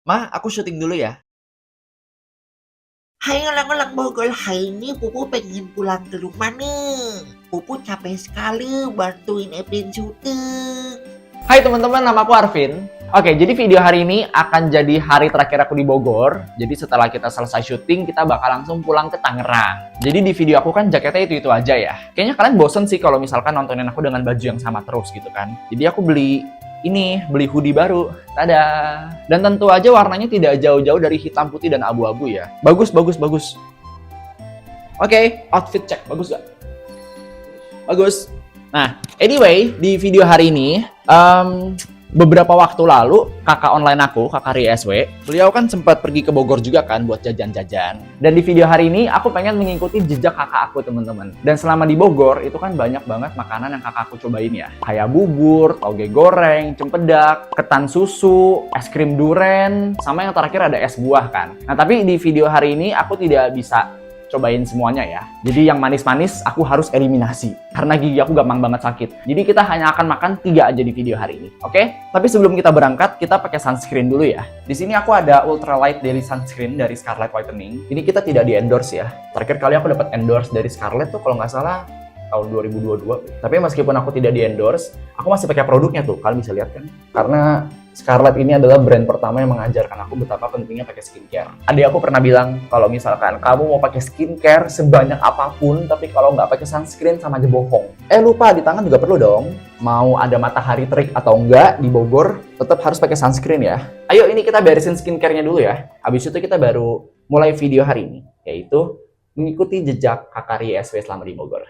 Ma, aku syuting dulu ya. Hai orang-orang Bogor, hari ini Pupu pengen pulang ke rumah nih. Pupu capek sekali bantuin Epin syuting. Hai teman-teman, nama aku Arvin. Oke, jadi video hari ini akan jadi hari terakhir aku di Bogor. Jadi setelah kita selesai syuting, kita bakal langsung pulang ke Tangerang. Jadi di video aku kan jaketnya itu-itu aja ya. Kayaknya kalian bosen sih kalau misalkan nontonin aku dengan baju yang sama terus gitu kan. Jadi aku beli hoodie baru. Tada. Dan tentu aja warnanya tidak jauh-jauh dari hitam, putih, dan abu-abu ya. Bagus, bagus, bagus. Oke, outfit check. Bagus gak? Bagus. Nah, anyway, di video hari ini, beberapa waktu lalu, kakak online aku, kakak RSW, beliau kan sempat pergi ke Bogor juga kan buat jajan-jajan. Dan di video hari ini, aku pengen mengikuti jejak kakak aku, teman-teman. Dan selama di Bogor, itu kan banyak banget makanan yang kakak aku cobain ya. Kayak bubur, toge goreng, cempedak, ketan susu, es krim duren, sama yang terakhir ada es buah kan. Nah, tapi di video hari ini, aku tidak bisa cobain semuanya ya. Jadi yang manis-manis aku harus eliminasi karena gigi aku gampang banget sakit. Jadi kita hanya akan makan 3 aja di video hari ini. Oke? Tapi sebelum kita berangkat, kita pakai sunscreen dulu ya. Di sini aku ada ultralight daily sunscreen dari Scarlett Whitening. Ini kita tidak di-endorse ya. Terakhir kali aku dapat endorse dari Scarlett tuh kalau nggak salah tahun 2022. Tapi meskipun aku tidak di-endorse, aku masih pakai produknya tuh. Kalian bisa lihat kan? Karena Scarlett ini adalah brand pertama yang mengajarkan aku betapa pentingnya pakai skincare. Adik aku pernah bilang, kalau misalkan kamu mau pakai skincare sebanyak apapun, tapi kalau nggak pakai sunscreen sama aja bohong. Lupa, di tangan juga perlu dong. Mau ada matahari terik atau enggak di Bogor, tetap harus pakai sunscreen ya. Ayo ini kita beresin skincare-nya dulu ya. Habis itu kita baru mulai video hari ini, yaitu mengikuti jejak kakak RSW selama di Bogor.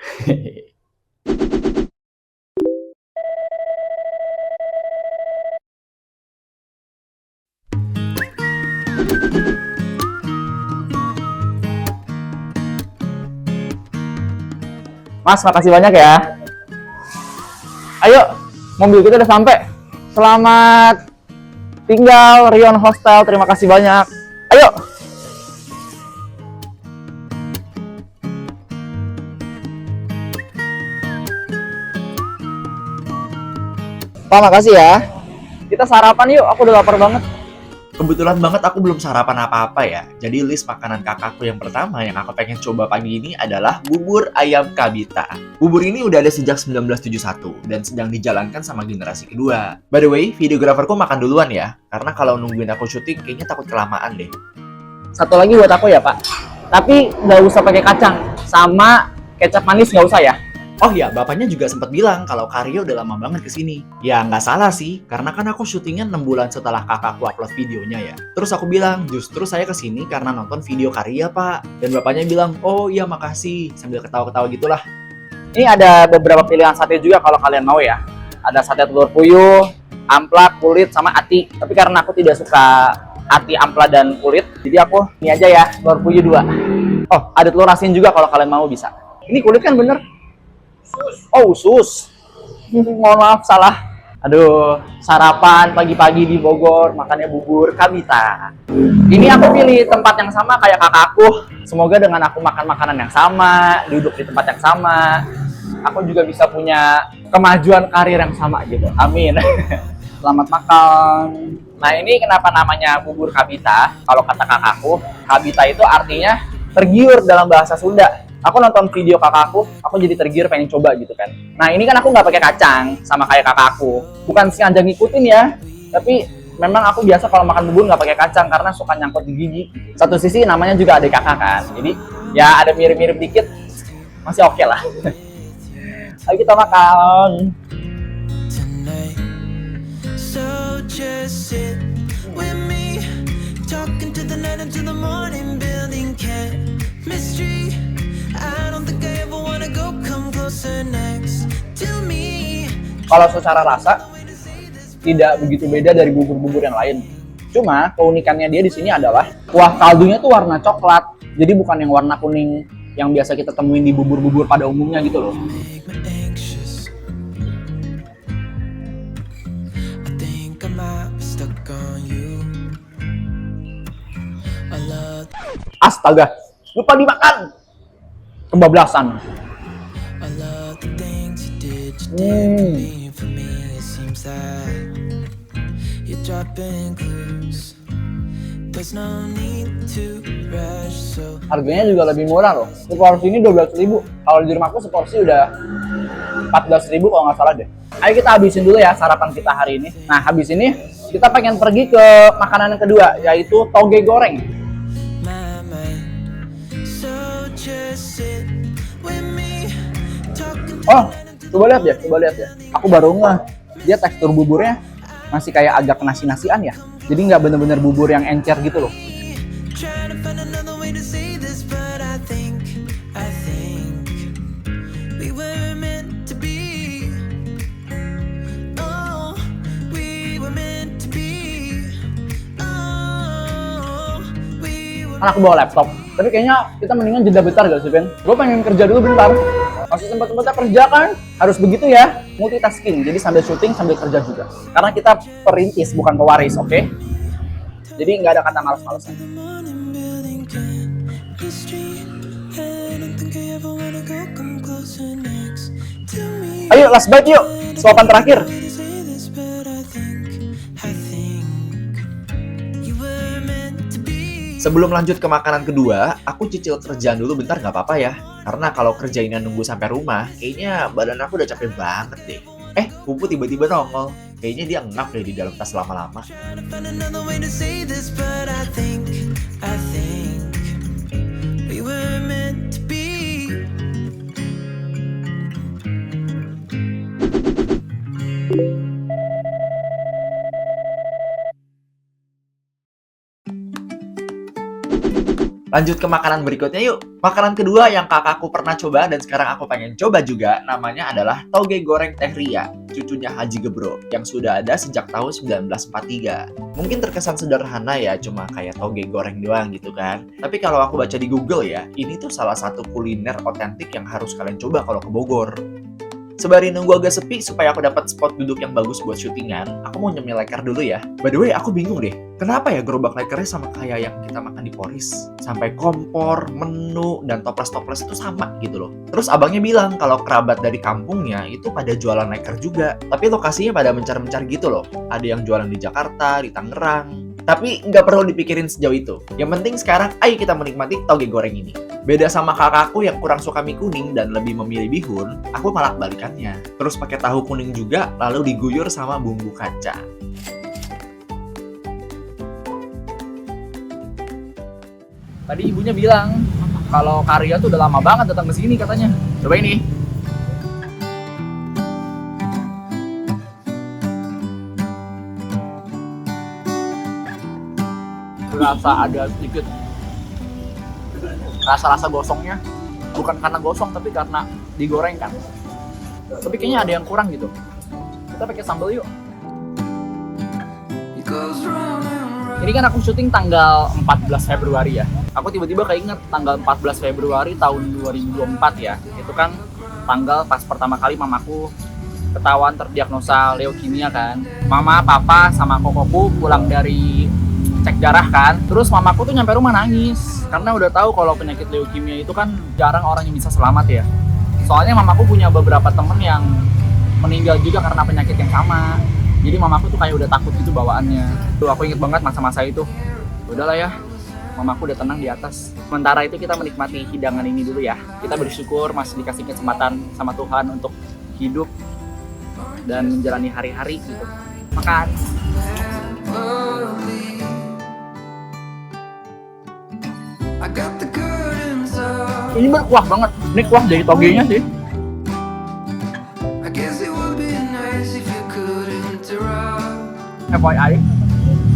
Mas, makasih banyak ya. Ayo, mobil kita udah sampai. Selamat tinggal Rion Hostel. Terima kasih banyak. Ayo. Pak, makasih ya. Kita sarapan yuk. Aku udah lapar banget. Kebetulan banget aku belum sarapan apa-apa ya. Jadi list makanan kakakku yang pertama yang aku pengen coba pagi ini adalah bubur ayam Kabita. Bubur ini udah ada sejak 1971 dan sedang dijalankan sama generasi kedua. By the way, videograferku makan duluan ya. Karena kalau nungguin aku syuting kayaknya takut kelamaan deh. Satu lagi buat aku ya Pak. Tapi nggak usah pakai kacang. Sama kecap manis nggak usah ya. Oh ya, bapaknya juga sempat bilang kalau Karyo udah lama banget kesini. Ya nggak salah sih, karena kan aku syutingnya 6 bulan setelah kakakku upload videonya ya. Terus aku bilang, justru saya kesini karena nonton video Karya Pak. Dan bapaknya bilang, oh iya makasih, sambil ketawa-ketawa gitulah. Ini ada beberapa pilihan sate juga kalau kalian mau ya. Ada sate telur puyuh, amplak, kulit, sama ati. Tapi karena aku tidak suka ati, ampla, dan kulit, jadi aku ini aja ya, telur puyuh 2. Oh, ada telur asin juga kalau kalian mau bisa. Ini kulit kan bener? Oh, usus. Mohon maaf, salah. Aduh, sarapan pagi-pagi di Bogor, makannya bubur Kabita. Ini aku pilih tempat yang sama kayak kakakku. Semoga dengan aku makan makanan yang sama, duduk di tempat yang sama, aku juga bisa punya kemajuan karir yang sama gitu. Amin. Selamat makan. Nah, ini kenapa namanya bubur Kabita? Kalau kata kakakku, Kabita itu artinya tergiur dalam bahasa Sunda. Aku nonton video kakakku, aku jadi tergiur pengen coba gitu kan. Nah ini kan aku nggak pakai kacang, sama kayak kakakku. Bukan sengaja ngikutin ya, tapi memang aku biasa kalau makan bubur nggak pakai kacang karena suka nyangkut di gigi. Satu sisi namanya juga adik kakak kan, jadi ya ada mirip-mirip dikit, masih oke lah. Ayo kita makan. So just sit with me, talking to the night until the morning, building chemistry. Kalau secara rasa tidak begitu beda dari bubur-bubur yang lain. Cuma keunikannya dia di sini adalah kuah kaldunya tuh warna coklat. Jadi bukan yang warna kuning yang biasa kita temuin di bubur-bubur pada umumnya gitu loh. Astaga, lupa dimakan. Kebablasan. Harganya juga lebih murah loh. Seporsi ini 12.000. Kalau di rumahku seporsi udah 14.000 kalau nggak salah deh. Ayo kita habisin dulu ya sarapan kita hari ini. Nah, habis ini kita pengen pergi ke makanan yang kedua, yaitu toge goreng. Oh, coba lihat ya. Aku baru ngeh, dia tekstur buburnya masih kayak agak nasi-nasian ya. Jadi nggak bener-bener bubur yang encer gitu loh. Kan aku bawa laptop, tapi kayaknya kita mendingan jeda bentar gak sih, Ben? Gue pengen kerja dulu bentar. Masih sempat-sempatnya kerja kan? Harus begitu ya, multitasking. Jadi sambil syuting, sambil kerja juga. Karena kita perintis, bukan pewaris, oke? Jadi nggak ada kata malas-malasan. Ayo, last bite yuk! Suapan terakhir. Sebelum lanjut ke makanan kedua, aku cicil kerjaan dulu bentar nggak apa-apa ya. Karena kalau kerjainnya nunggu sampai rumah, kayaknya badan aku udah capek banget deh. Pupu tiba-tiba nongol. Kayaknya dia ngap deh di dalam tas lama-lama. Lanjut ke makanan berikutnya yuk. Makanan kedua yang kakakku pernah coba dan sekarang aku pengen coba juga, namanya adalah toge goreng Teh Ria, cucunya Haji Gebro, yang sudah ada sejak tahun 1943. Mungkin terkesan sederhana ya, cuma kayak toge goreng doang gitu kan. Tapi kalau aku baca di Google ya, ini tuh salah satu kuliner otentik yang harus kalian coba kalau ke Bogor. Sembari nunggu agak sepi supaya aku dapat spot duduk yang bagus buat syutingan, aku mau nyemil leker dulu ya. By the way, aku bingung deh. Kenapa ya gerobak lekernya sama kayak yang kita makan di Poris? Sampai kompor, menu, dan toples-toples itu sama gitu loh. Terus abangnya bilang kalau kerabat dari kampungnya itu pada jualan leker juga. Tapi lokasinya pada mencar-mencar gitu loh. Ada yang jualan di Jakarta, di Tangerang. Tapi nggak perlu dipikirin sejauh itu. Yang penting sekarang, ayo kita menikmati toge goreng ini. Beda sama kakakku yang kurang suka mie kuning dan lebih memilih bihun, aku malah balikannya. Terus pakai tahu kuning juga, lalu diguyur sama bumbu kacang. Tadi ibunya bilang kalau Karya tuh udah lama banget datang ke sini katanya. Coba ini. Rasa ada sedikit rasa-rasa gosongnya, bukan karena gosong tapi karena digoreng kan. Tapi kayaknya ada yang kurang gitu. Kita pakai sambal yuk. Ini kan aku syuting tanggal 14 Februari ya. Aku tiba-tiba keinget tanggal 14 Februari tahun 2024 ya. Itu kan tanggal pas pertama kali mamaku ketahuan terdiagnosa leukemia kan. Mama, papa, sama kokoku pulang dari cek darah kan. Terus mamaku tuh nyampe rumah nangis karena udah tahu kalau penyakit leukemia itu kan jarang orang yang bisa selamat ya. Soalnya mamaku punya beberapa temen yang meninggal juga karena penyakit yang sama. Jadi mamaku tuh kayak udah takut gitu bawaannya. Tuh aku inget banget masa-masa itu. Udahlah ya, mamaku udah tenang di atas. Sementara itu kita menikmati hidangan ini dulu ya. Kita bersyukur masih dikasih kesempatan sama Tuhan untuk hidup dan menjalani hari-hari gitu. Makan. Ini berkuah banget. Ini kuah dari togenya sih. FYI,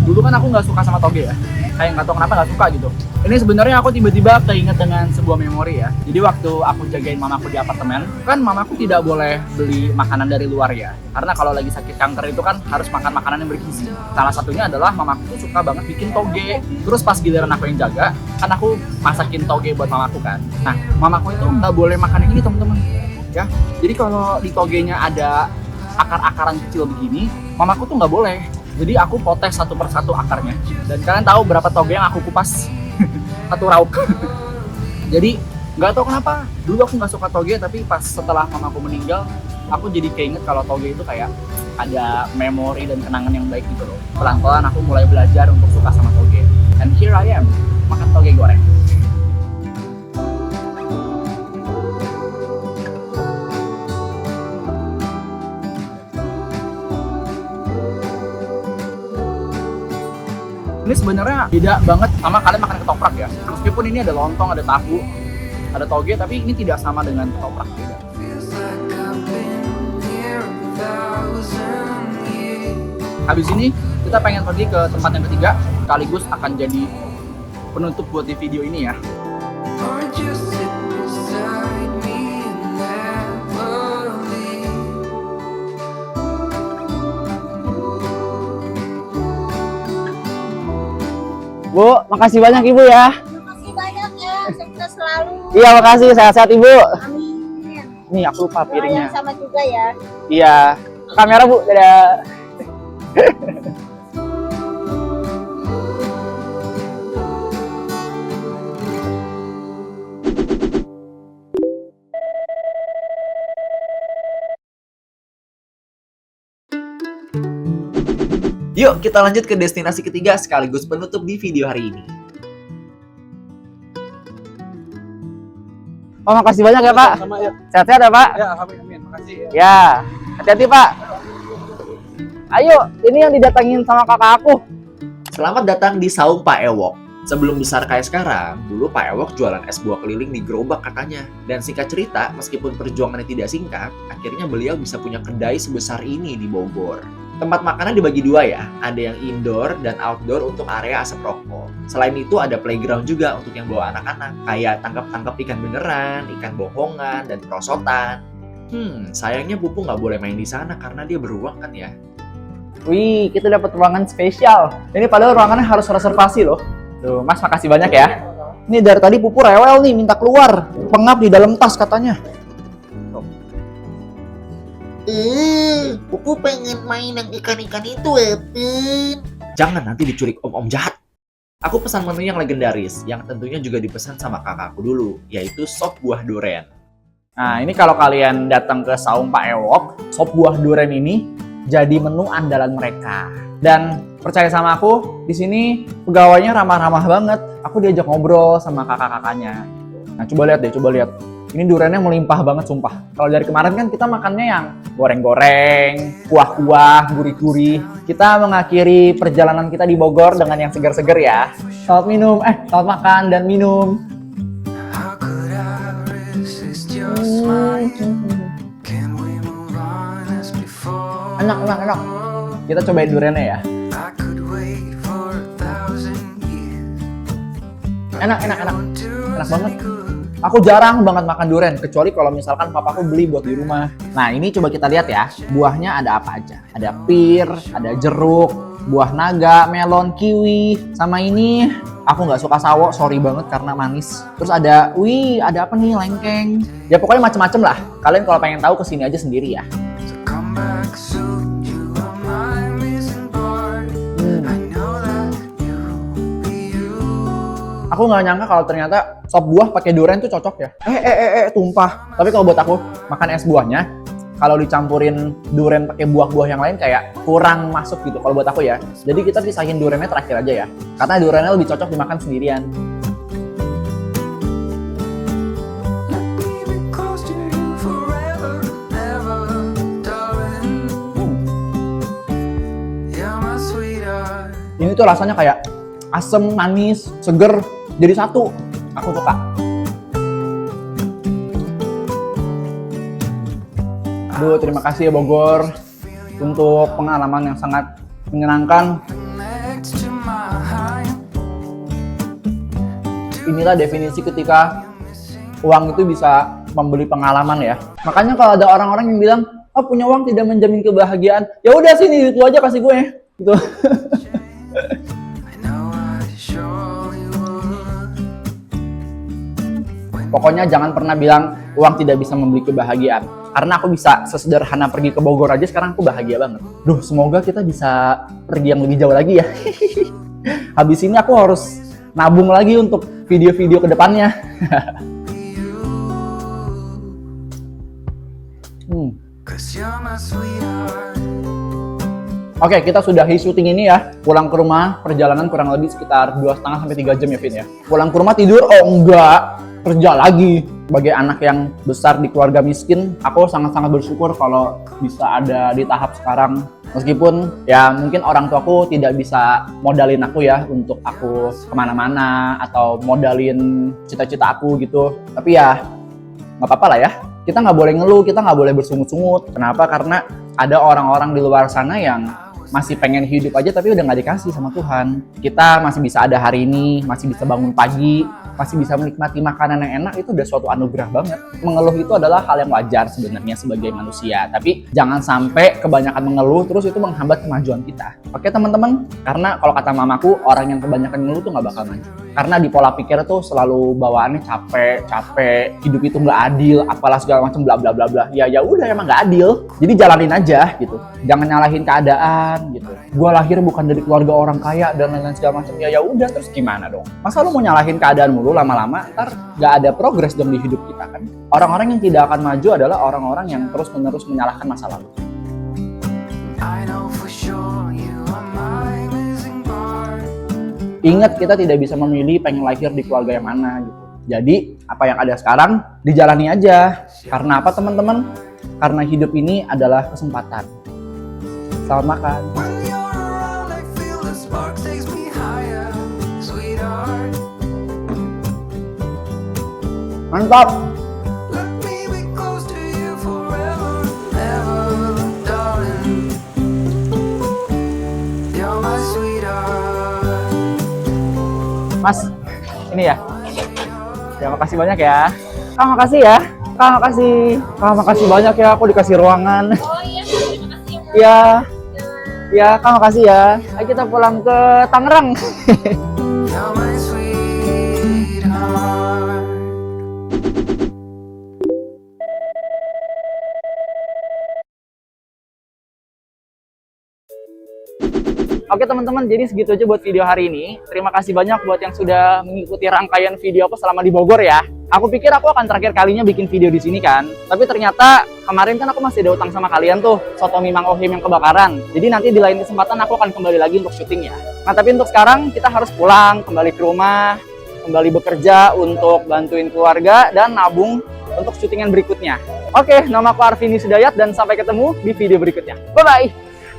dulu kan aku nggak suka sama toge ya. Kayak nggak tahu kenapa nggak suka gitu. Ini sebenarnya aku tiba-tiba keinget dengan sebuah memori ya. Jadi waktu aku jagain mamaku di apartemen, kan mamaku tidak boleh beli makanan dari luar ya. Karena kalau lagi sakit kanker itu kan harus makan makanan yang bergizi. Salah satunya adalah mamaku tuh suka banget bikin toge. Terus pas giliran aku yang jaga, kan aku masakin toge buat mamaku kan. Nah, mamaku itu nggak boleh makan yang ini teman-teman. Ya, jadi kalau di togenya ada akar-akaran kecil begini, mamaku tuh nggak boleh. Jadi aku potes satu persatu akarnya. Dan kalian tahu berapa toge yang aku kupas? Satu rauk. Jadi nggak tahu kenapa. Dulu aku nggak suka toge, tapi pas setelah mamaku meninggal, aku jadi keinget kalau toge itu kayak ada memori dan kenangan yang baik gitu loh. Pelan-pelan aku mulai belajar untuk suka sama toge. And here I am, makan toge goreng. Ini sebenarnya beda banget sama kalian makan ketoprak ya. Meskipun ini ada lontong, ada tahu, ada toge, tapi ini tidak sama dengan ketoprak, beda. Habis ini kita pengen pergi ke tempat yang ketiga, sekaligus akan jadi penutup buat di video ini ya. Bu, makasih banyak Ibu ya. Makasih banyak ya, sukses selalu. Iya, makasih. Sehat-sehat Ibu. Amin. Nih, aku lupa Doa piringnya. yang sama juga ya. Iya. Kamera Bu, dadah. Yuk, kita lanjut ke destinasi ketiga sekaligus penutup di video hari ini. Oh, makasih banyak ya, Pak. Sama ya. Sehat-sehat ya, Pak. Ya, amin. Makasih ya. Ya, hati-hati Pak. Ayo, ini yang didatangin sama kakak aku. Selamat datang di Saung Pak Ewok. Sebelum besar kayak sekarang, dulu Pak Ewok jualan es buah keliling di gerobak katanya. Dan singkat cerita, meskipun perjuangannya tidak singkat, akhirnya beliau bisa punya kedai sebesar ini di Bogor. Tempat makanan dibagi dua ya, ada yang indoor dan outdoor untuk area asap rokok. Selain itu ada playground juga untuk yang bawa anak-anak, kayak tangkap-tangkap ikan beneran, ikan bohongan, dan perosotan. Sayangnya Pupu nggak boleh main di sana karena dia beruang kan ya. Wih, kita dapat ruangan spesial. Ini padahal ruangannya harus reservasi loh. Tuh, Mas makasih banyak ya. Ini dari tadi Pupu rewel nih, minta keluar. Pengap di dalam tas katanya. Pupu pengen main yang ikan-ikan itu, Epin. Jangan nanti diculik om-om jahat. Aku pesan menu yang legendaris, yang tentunya juga dipesan sama kakakku dulu, yaitu sop buah duren. Nah, ini kalau kalian datang ke Saung Pak Ewok, sop buah duren ini jadi menu andalan mereka. Dan percaya sama aku, di sini pegawainya ramah-ramah banget. Aku diajak ngobrol sama kakak-kakaknya. Nah, coba lihat deh, coba lihat. Ini durennya melimpah banget, sumpah. Kalau dari kemarin kan kita makannya yang goreng-goreng, kuah-kuah, gurih-gurih. Kita mengakhiri perjalanan kita di Bogor dengan yang segar-segar ya. Selamat makan dan minum. Enak. Kita cobain durennya ya. Enak banget. Aku jarang banget makan durian, kecuali kalau misalkan papaku beli buat di rumah. Nah, ini coba kita lihat ya. Buahnya ada apa aja? Ada pir, ada jeruk, buah naga, melon, kiwi. Sama ini, aku nggak suka sawo, sorry banget karena manis. Terus ada apa nih, lengkeng. Ya pokoknya macem-macem lah. Kalian kalau pengen tahu kesini aja sendiri ya. Aku nggak nyangka kalau ternyata sop buah pakai durian tuh cocok ya. Tumpah. Tapi kalau buat aku makan es buahnya, kalau dicampurin durian pakai buah-buah yang lain kayak kurang masuk gitu kalau buat aku ya. Jadi kita pisahin duriannya terakhir aja ya. Karena duriannya lebih cocok dimakan sendirian. Ini tuh rasanya kayak asem, manis, seger, jadi satu. Aku suka. Aduh, terima kasih ya Bogor untuk pengalaman yang sangat menyenangkan. Inilah definisi ketika uang itu bisa membeli pengalaman ya. Makanya kalau ada orang-orang yang bilang, "Oh, punya uang tidak menjamin kebahagiaan." Ya udah sini itu aja kasih gue gitu. Pokoknya jangan pernah bilang uang tidak bisa membeli kebahagiaan. Karena aku bisa sesederhana pergi ke Bogor aja, sekarang aku bahagia banget. Duh, semoga kita bisa pergi yang lebih jauh lagi ya. Habis ini aku harus nabung lagi untuk video-video ke depannya. Oke, kita sudahi syuting ini ya. Pulang ke rumah, perjalanan kurang lebih sekitar 2,5 sampai 3 jam ya, Vin ya. Pulang ke rumah tidur, oh enggak, kerja lagi. Sebagai anak yang besar di keluarga miskin, aku sangat-sangat bersyukur kalau bisa ada di tahap sekarang. Meskipun ya mungkin orang tuaku tidak bisa modalin aku ya untuk aku kemana-mana atau modalin cita-cita aku gitu. Tapi ya nggak apa-apa lah ya. Kita nggak boleh ngeluh, kita nggak boleh bersungut-sungut. Kenapa? Karena ada orang-orang di luar sana yang masih pengen hidup aja tapi udah nggak dikasih sama Tuhan. Kita masih bisa ada hari ini, masih bisa bangun pagi, masih bisa menikmati makanan yang enak, itu udah suatu anugerah banget. Mengeluh itu adalah hal yang wajar sebenarnya sebagai manusia, tapi jangan sampai kebanyakan mengeluh terus itu menghambat kemajuan kita. Oke teman-teman, karena kalau kata mamaku, orang yang kebanyakan mengeluh tuh nggak bakal maju. Karena di pola pikir tuh selalu bawaannya capek, hidup itu nggak adil, apalah segala macam bla bla bla bla. Ya udah emang nggak adil, jadi jalanin aja gitu. Jangan nyalahin keadaan gitu. Gua lahir bukan dari keluarga orang kaya dan lain-lain segala macam. Ya udah terus gimana dong? Masa lu mau nyalahin keadaan mulu lama-lama ntar nggak ada progres dong di hidup kita kan? Orang-orang yang tidak akan maju adalah orang-orang yang terus-menerus menyalahkan masa lalu. Ingat, kita tidak bisa memilih pengen lahir di keluarga yang mana gitu. Jadi apa yang ada sekarang dijalani aja. Karena apa teman-teman? Karena hidup ini adalah kesempatan. Selamat makan. Mantap. Mas, ini ya. Ya makasih banyak ya. Kak, makasih ya. Kak, makasih. Kak, makasih banyak ya. Aku dikasih ruangan. Oh iya, terima kasih ya. Iya. Ya, Kak, makasih ya. Ayo kita pulang ke Tangerang. Oke teman-teman, jadi segitu aja buat video hari ini. Terima kasih banyak buat yang sudah mengikuti rangkaian video aku selama di Bogor ya. Aku pikir aku akan terakhir kalinya bikin video di sini kan. Tapi ternyata kemarin kan aku masih ada utang sama kalian tuh, soto mie Mang Ohim yang kebakaran. Jadi nanti di lain kesempatan aku akan kembali lagi untuk syuting ya. Nah tapi untuk sekarang kita harus pulang, kembali ke rumah, kembali bekerja untuk bantuin keluarga dan nabung untuk syutingan berikutnya. Oke, nama aku Arvini Sudayat dan sampai ketemu di video berikutnya. Bye-bye.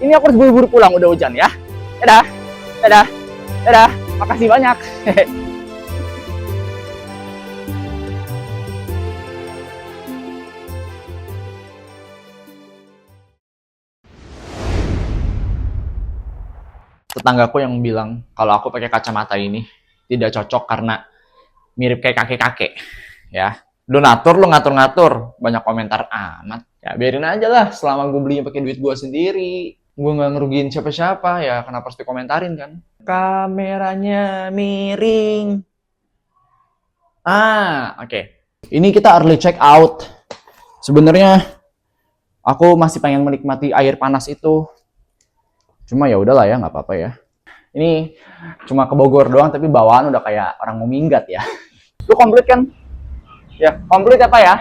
Ini aku harus buru-buru pulang, udah hujan ya. Dadah, dadah, dadah, makasih banyak. Tetanggaku yang bilang kalau aku pakai kacamata ini tidak cocok karena mirip kayak kakek-kakek. Ya, lu ngatur-ngatur, banyak komentar amat. Ya biarin aja lah, selama gue belinya pakai duit gue sendiri. Gue nggak ngerugiin siapa-siapa, ya kenapa harus dikomentarin kan? Kameranya miring. Oke. Ini kita early check out. Sebenarnya aku masih pengen menikmati air panas itu. Cuma ya udahlah ya, nggak apa-apa ya. Ini cuma ke Bogor doang, tapi bawaan udah kayak orang mau minggat ya. Lu komplit kan? Ya, komplit apa ya?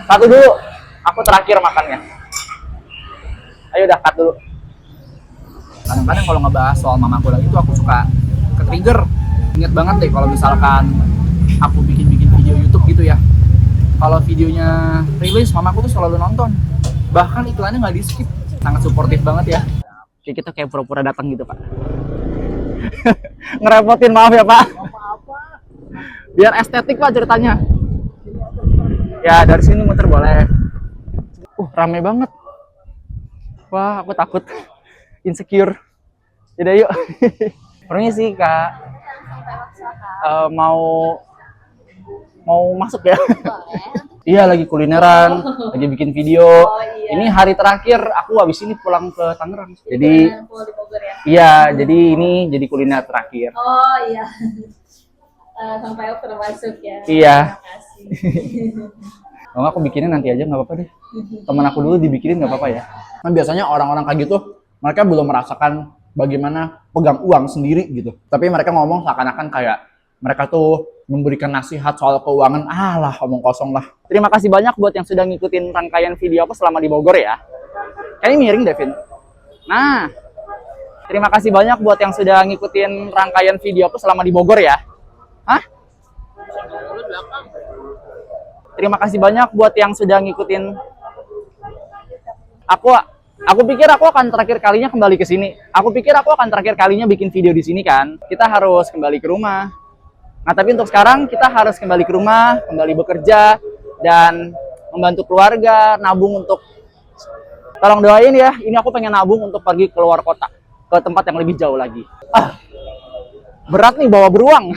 Satu dulu. Aku terakhir makannya. Ayo udah cut dulu. Kadang-kadang kalau ngebahas soal mamaku lagi tuh aku suka ke-trigger. Ingat banget deh kalau misalkan aku bikin video YouTube gitu ya. Kalau videonya rilis, mamaku tuh selalu nonton. Bahkan iklannya nggak di-skip. Sangat suportif banget ya. Kayak kita kayak pura-pura datang gitu, Pak. Ngerepotin, maaf ya, Pak. Biar estetik, Pak, ceritanya. Ya, dari sini muter boleh. Rame banget. Wah, aku takut insecure. Yaudah yuk. Permisi Kak. Mau masuk ya? Iya, lagi kulineran, lagi bikin video. Ini hari terakhir aku habis ini pulang ke Tangerang. Jadi iya, jadi ini jadi kuliner terakhir. Oh iya. Sampai aku masuk ya. Iya. Terima kasih. Kalau aku bikinnya nanti aja, nggak apa-apa deh. Temen aku dulu dibikinin nggak apa-apa ya. Nah biasanya orang-orang kayak gitu, mereka belum merasakan bagaimana pegang uang sendiri gitu. Tapi mereka ngomong seakan-akan kayak mereka tuh memberikan nasihat soal keuangan. Alah, omong kosong lah. Terima kasih banyak buat yang sudah ngikutin rangkaian video aku selama di Bogor ya. Kayaknya miring, Devin. Nah, terima kasih banyak buat yang sudah ngikutin rangkaian video aku selama di Bogor ya. Hah? Terima kasih banyak buat yang sudah ngikutin aku. Aku pikir aku akan terakhir kalinya kembali ke sini. Aku pikir aku akan terakhir kalinya bikin video di sini kan. Kita harus kembali ke rumah. Nah, tapi untuk sekarang kita harus kembali ke rumah, kembali bekerja dan membantu keluarga, nabung untuk tolong doain ya. Ini aku pengen nabung untuk pergi keluar kota, ke tempat yang lebih jauh lagi. Berat nih bawa beruang.